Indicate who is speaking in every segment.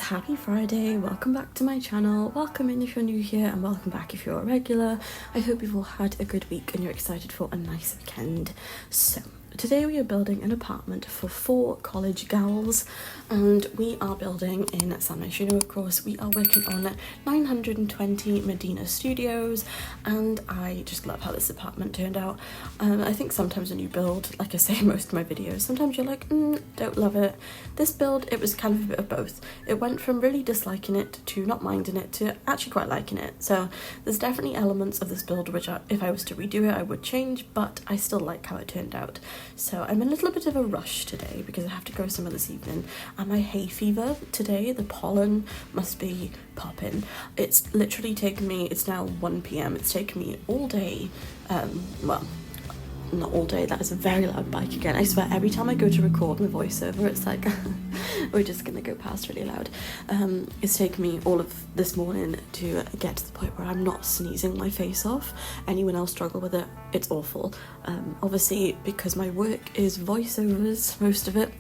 Speaker 1: Happy Friday, welcome back to my channel, welcome in if you're new here and welcome back if you're a regular. I hope you've all had a good week and you're excited for a nice weekend. So today we are building an apartment for 4 college gals and we are building in San Myshuno, of course. We are working on 920 Medina Studios and I just love how this apartment turned out. I think sometimes when you build, like I say in most of my videos, sometimes you're like, don't love it. This build, it was kind of a bit of both. It went from really disliking it to not minding it to actually quite liking it. So there's definitely elements of this build which if I was to redo it I would change, but I still like how it turned out. So I'm in a little bit of a rush today because I have to go somewhere this evening and my hay fever today, the pollen must be popping. It's literally taken me, it's now 1 p.m, it's taken me all day, well, not all day, that is a very loud bike again. I swear every time I go to record my voiceover it's like we're just gonna go past really loud. It's taken me all of this morning to get to the point where I'm not sneezing my face off. Anyone else struggle with it? It's awful. Obviously because my work is voiceovers, most of it,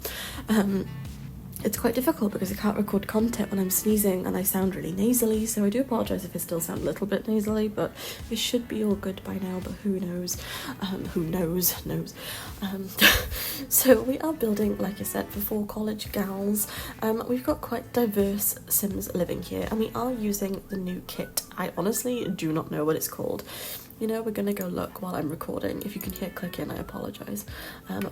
Speaker 1: it's quite difficult because I can't record content when I'm sneezing and I sound really nasally, so I do apologise if I still sound a little bit nasally, but it should be all good by now, but who knows? Who knows? So we are building, like I said, for 4 college gals. We've got quite diverse Sims living here and we are using the new kit. I honestly do not know what it's called. You know, we're gonna go look while I'm recording. If you can hear clicking, I apologise.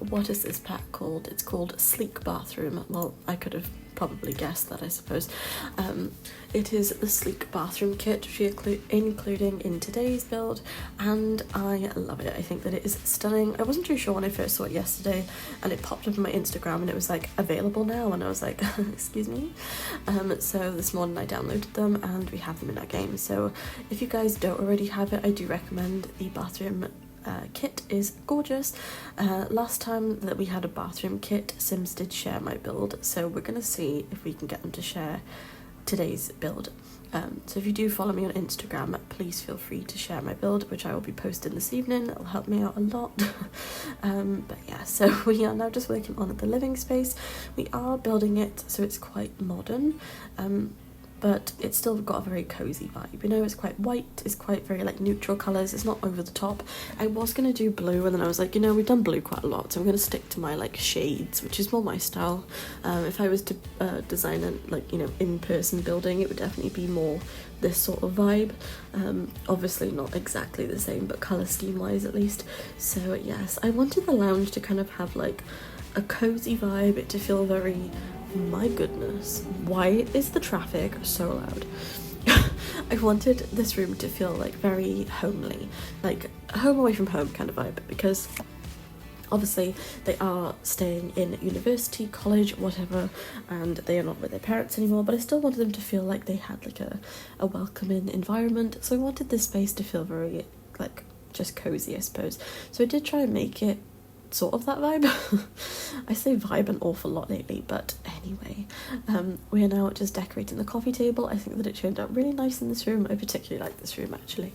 Speaker 1: What is this pack called? It's called Sleek Bathroom. Well, I could have probably guessed that, I suppose. It is the Sleek Bathroom kit, including in today's build, and I love it. I think that it is stunning. I wasn't too sure when I first saw it yesterday, and it popped up on my Instagram, and it was like, available now, and I was like, excuse me? So this morning I downloaded them, and we have them in our game. So if you guys don't already have it, I do recommend the bathroom kit is gorgeous. Last time that we had a bathroom kit, Sims did share my build, so we're gonna see if we can get them to share today's build. So if you do follow me on Instagram, please feel free to share my build, which I will be posting this evening. It'll help me out a lot. But yeah, so we are now just working on the living space. We are building it so it's quite modern, but it's still got a very cozy vibe, you know. It's quite white, it's quite very like neutral colours, it's not over the top. I was going to do blue and then I was like, you know, we've done blue quite a lot, so I'm going to stick to my like shades, which is more my style. If I was to design a like, you know, in-person building, it would definitely be more this sort of vibe. Obviously not exactly the same, but colour scheme wise at least. So yes, I wanted the lounge to kind of have like a cozy vibe, it to feel very, my goodness, why is the traffic so loud? I wanted this room to feel like very homely, like home away from home kind of vibe, because obviously they are staying in university, college, whatever, and they are not with their parents anymore, but I still wanted them to feel like they had like a welcoming environment. So I wanted this space to feel very like just cozy, I suppose. So I did try and make it sort of that vibe. I say vibe an awful lot lately, but anyway, we are now just decorating the coffee table. I think that it turned out really nice in this room. I particularly like this room actually,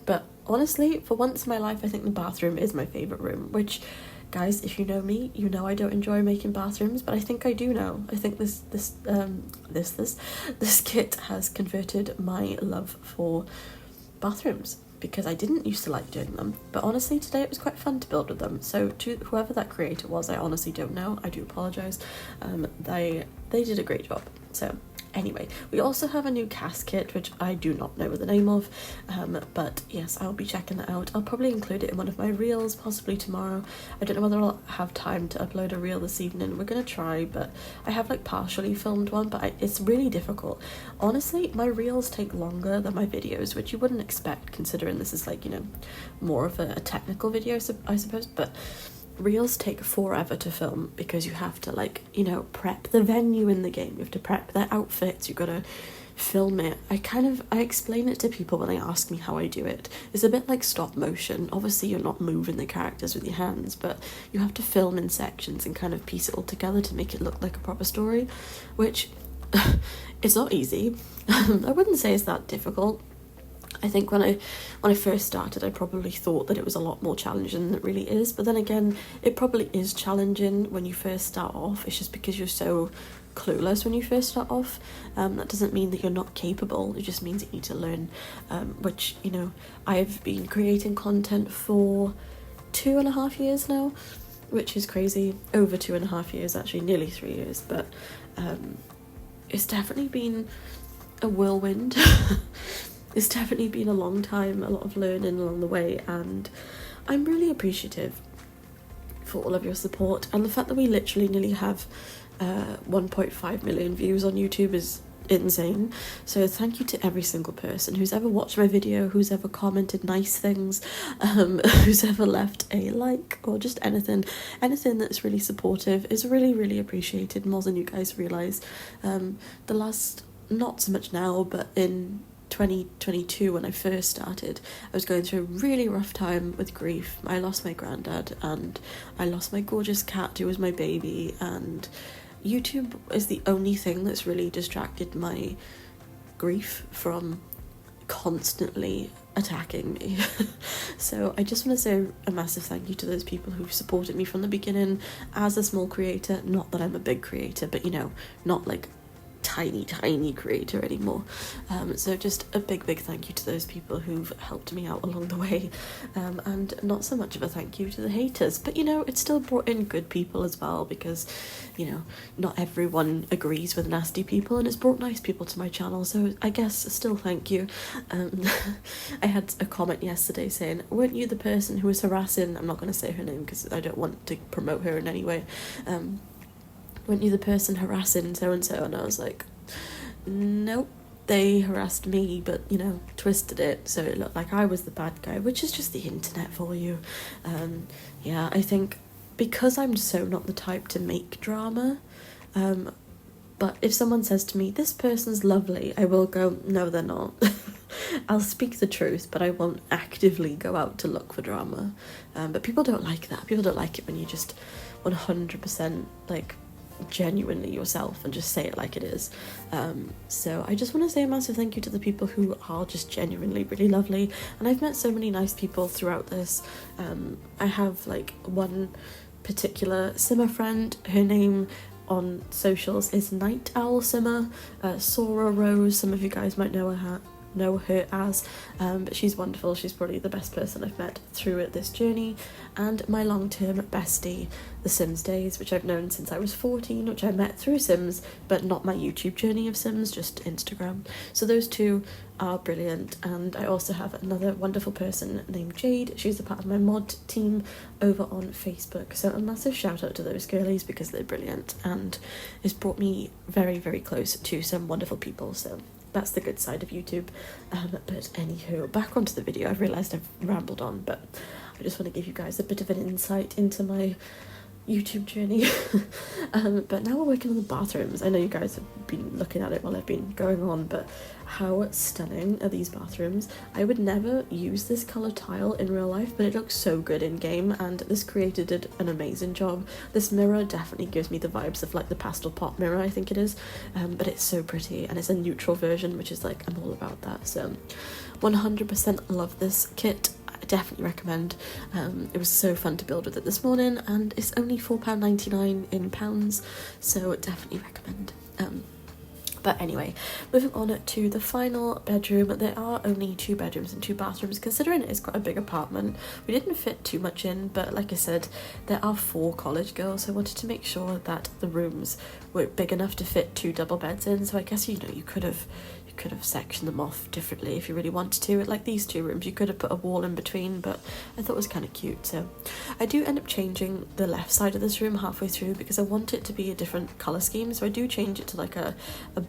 Speaker 1: but honestly, for once in my life, I think the bathroom is my favourite room, which, guys, if you know me, you know I don't enjoy making bathrooms, but I think I do now. I think this kit has converted my love for bathrooms, because I didn't used to like doing them, but honestly today it was quite fun to build with them. So to whoever that creator was, I honestly don't know, I do apologise. They did a great job. So anyway, we also have a new cast kit, which I do not know the name of, but yes, I'll be checking that out. I'll probably include it in one of my reels, possibly tomorrow. I don't know whether I'll have time to upload a reel this evening. We're gonna try, but I have like partially filmed one, but it's really difficult. Honestly, my reels take longer than my videos, which you wouldn't expect considering this is like, you know, more of a technical video, I suppose, but reels take forever to film because you have to, like, you know, prep the venue in the game, you have to prep their outfits, you've got to film it. I explain it to people when they ask me how I do it. It's a bit like stop motion. Obviously you're not moving the characters with your hands, but you have to film in sections and kind of piece it all together to make it look like a proper story, which it's not easy. I wouldn't say it's that difficult. I think when I first started, I probably thought that it was a lot more challenging than it really is, but then again, it probably is challenging when you first start off. It's just because you're so clueless when you first start off. That doesn't mean that you're not capable, it just means you need to learn, which, you know, I've been creating content for 2.5 years now, which is crazy. Over 2.5 years, actually, nearly 3 years, but it's definitely been a whirlwind. It's definitely been a long time, a lot of learning along the way, and I'm really appreciative for all of your support, and the fact that we literally nearly have 1.5 million views on YouTube is insane. So thank you to every single person who's ever watched my video, who's ever commented nice things, who's ever left a like, or just anything that's really supportive is really, really appreciated, more than you guys realise. The last, not so much now, but in 2022 when I first started, I was going through a really rough time with grief. I lost my granddad and I lost my gorgeous cat who was my baby, and YouTube is the only thing that's really distracted my grief from constantly attacking me. So I just want to say a massive thank you to those people who've supported me from the beginning as a small creator. Not that I'm a big creator, but you know, not like tiny creator anymore. So just a big thank you to those people who've helped me out along the way, and not so much of a thank you to the haters, but you know, it's still brought in good people as well, because you know, not everyone agrees with nasty people, and it's brought nice people to my channel, so I guess still thank you. I had a comment yesterday saying, weren't you the person who was harassing, I'm not going to say her name because I don't want to promote her in any way, weren't you the person harassing so-and-so? And I was like, nope, they harassed me, but, you know, twisted it so it looked like I was the bad guy, which is just the internet for you. Yeah, I think because I'm so not the type to make drama, but if someone says to me, this person's lovely, I will go, no, they're not. I'll speak the truth, but I won't actively go out to look for drama. But people don't like that. People don't like it when you just 100% like genuinely yourself and just say it like it is. So I just want to say a massive thank you to the people who are just genuinely really lovely, and I've met so many nice people throughout this. I have like one particular simmer friend, her name on socials is Night Owl Simmer, Sora Rose, some of you guys might know her as, but she's wonderful. She's probably the best person I've met through this journey. And my long-term bestie, the Sims Days, which I've known since I was 14, which I met through Sims, but not my YouTube journey of Sims, just Instagram. So those two are brilliant. And I also have another wonderful person named Jade. She's a part of my mod team over on Facebook, so a massive shout out to those girlies because they're brilliant, and it's brought me very close to some wonderful people. So that's the good side of YouTube. But anywho, back onto the video. I've realised I've rambled on, but I just want to give you guys a bit of an insight into my YouTube journey. But now we're working on the bathrooms. I know you guys have been looking at it while I've been going on, but how stunning are these bathrooms? I would never use this colour tile in real life, but it looks so good in game, and this creator did an amazing job. This mirror definitely gives me the vibes of like the pastel pot mirror, I think it is, but it's so pretty, and it's a neutral version, which is like, I'm all about that. So 100% love this kit. I definitely recommend. It was so fun to build with it this morning, and it's only £4.99 in pounds, so definitely recommend. But anyway, moving on to the final bedroom. There are only 2 bedrooms and 2 bathrooms, considering it is quite a big apartment. We didn't fit too much in, but like I said, there are 4 college girls, so I wanted to make sure that the rooms were big enough to fit 2 double beds in. So I guess, you know, you could have sectioned them off differently if you really wanted to. Like these 2 rooms, you could have put a wall in between, but I thought it was kind of cute. So I do end up changing the left side of this room halfway through because I want it to be a different colour scheme. So I do change it to like a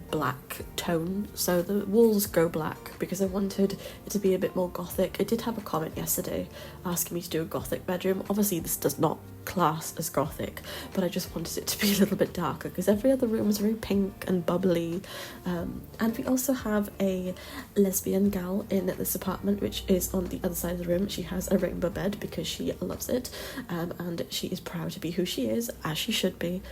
Speaker 1: black tone, so the walls go black because I wanted it to be a bit more gothic. I did have a comment yesterday asking me to do a gothic bedroom. Obviously this does not class as gothic, but I just wanted it to be a little bit darker because every other room is very pink and bubbly. And we also have a lesbian gal in this apartment, which is on the other side of the room. She has a rainbow bed because she loves it, and she is proud to be who she is, as she should be.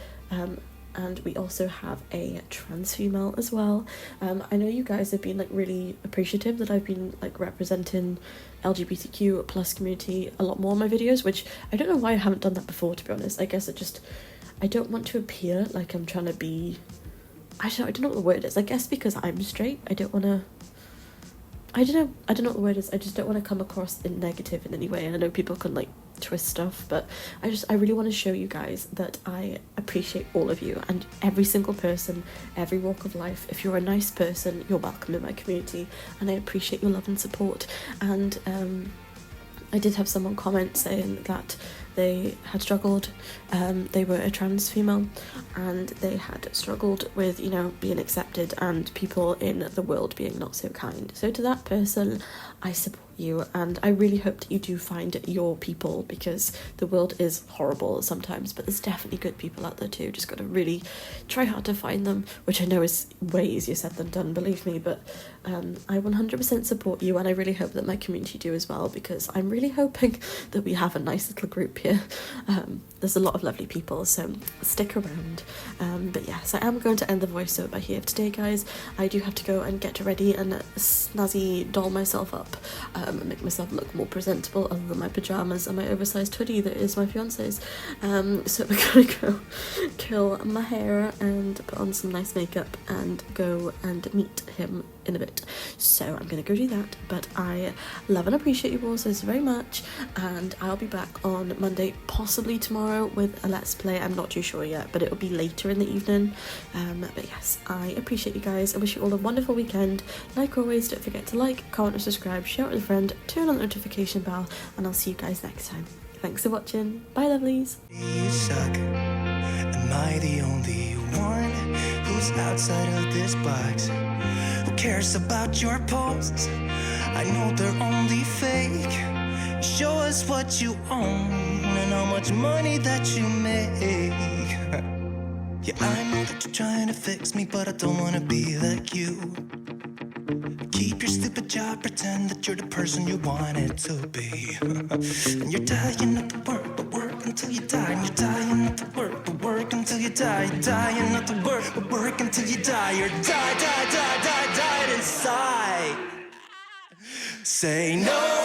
Speaker 1: And we also have a trans female as well. I know you guys have been like really appreciative that I've been like representing LGBTQ plus community a lot more in my videos, which I don't know why I haven't done that before, to be honest. I guess I don't want to appear like I'm trying to be I don't know what the word is. I guess because I'm straight, I don't know what the word is. I just don't want to come across in negative in any way. And I know people can like twist stuff, but I really want to show you guys that I appreciate all of you and every single person, every walk of life. If you're a nice person, you're welcome in my community, and I appreciate your love and support. And I did have someone comment saying that they had struggled, they were a trans female, and they had struggled with, you know, being accepted and people in the world being not so kind. So to that person, I support you, and I really hope that you do find your people, because the world is horrible sometimes, but there's definitely good people out there too. Just got to really try hard to find them, which I know is way easier said than done, believe me, but I 100% support you, and I really hope that my community do as well, because I'm really hoping that we have a nice little group here. There's a lot of lovely people, so stick around. But yes, I am going to end the voiceover here today, guys. I do have to go and get ready and snazzy doll myself up, and make myself look more presentable, other than my pyjamas and my oversized hoodie that is my fiance's. So we're gonna go curl my hair and put on some nice makeup and go and meet him in a bit. So I'm gonna go do that, but I love and appreciate you all so very much, and I'll be back on Monday, possibly tomorrow, with a let's play. I'm not too sure yet, but it'll be later in the evening. But yes, I appreciate you guys. I wish you all a wonderful weekend. Like always, don't forget to like, comment or subscribe, share it with a friend, turn on the notification bell, and I'll see you guys next time. Thanks for watching. Bye, lovelies.
Speaker 2: You suck. Am I the only one who's outside of this box? Who cares about your posts? I know they're only fake. Show us what you own and how much money that you make. Yeah, I know that you're trying to fix me, but I don't wanna be like you. Keep your stupid job, pretend that you're the person you wanted to be. And you're dying not to work, but work until you die. And you're dying not to work, but work until you die. You're dying not to work, but work until you die. You're die inside. Say no.